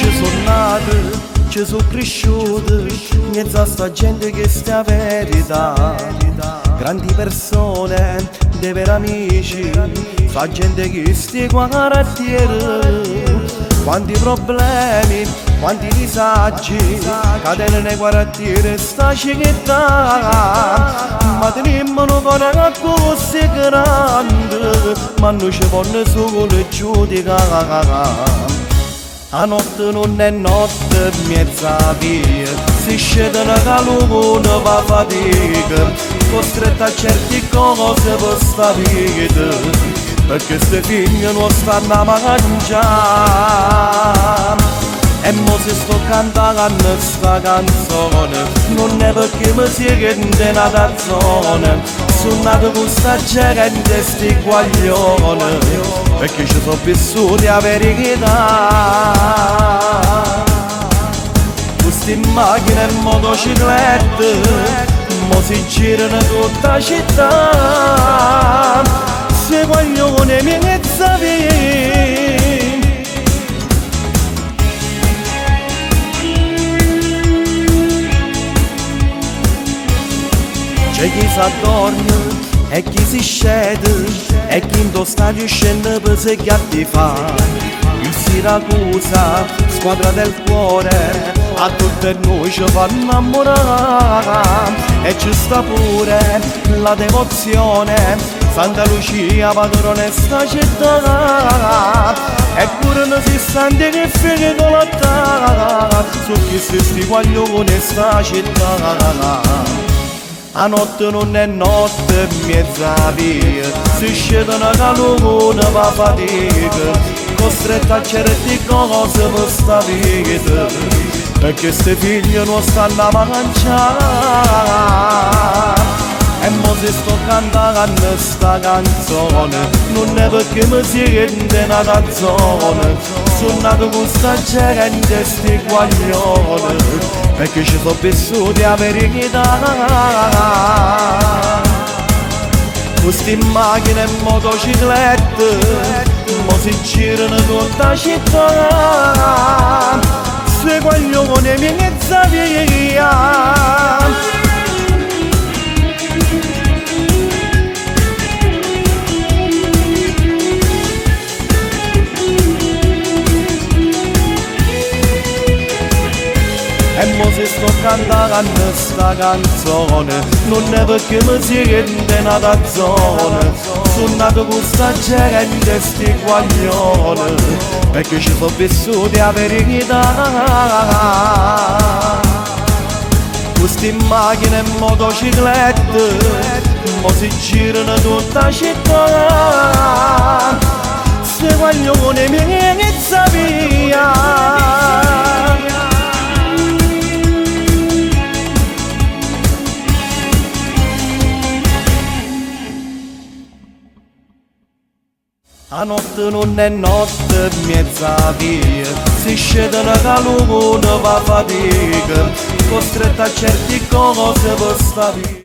ci sono nato, ci sono cresciuto, in mezzo a sta gente che sta a verità. Grandi persone, dei veri amici, sta gente che sta qua carattere. Quanti problemi, quanti disagi, cadono nei quartieri sta città. Ma teniamo un cuore che così grande, ma non ci fanno solo giudicare. La notte non è notte, mezza via, si scedono calore va fatica, costretto a certe cose per sta vita, perché queste figlie non stanno a mangiare. E mo se sto cantando sta canzone, non è perché mi si rende una zona, sono nato con sta gente sti guaglione, perché ci sono vissuti a verità. Queste macchine e motociclette, mo si girano tutta la città, se guaglione mi mezza via. C'è chi si addorme e chi si scende e chi in lo stadio scende per seggiati fa. Il Siracusa, squadra del cuore, a tutte noi ci fa innamorare. E ci sta pure la devozione, Santa Lucia, padrona di sta città. E pure non si sente che figli con la terra, su chi si sti guaglioni sta città. La notte non è notte, mezza via, si scedono calore va fatica, costretto a certe cose per sta vita, perché ste figlie non stanno a mangiare. E mo se sto cantando sta canzone, non è perché mi si rende una zona, sono nato con sta gente sti guaglione, perché ci sono vissuti a verità. Queste macchine e motociclette, mo si girano tutta la città, se guaglione mi mezza via. E mo se sto cantando sta canzone, non è perché mi si rende una zona, sono nato con sta gente sti guaglione, perché ci sono vissuti a verità. Queste macchine e motociclette, mo si girano tutta la città, se guaglione mi inizia via. La notte non è notte, mezza via, si scedono calore va fatica, costretto a certe cose per sta vita.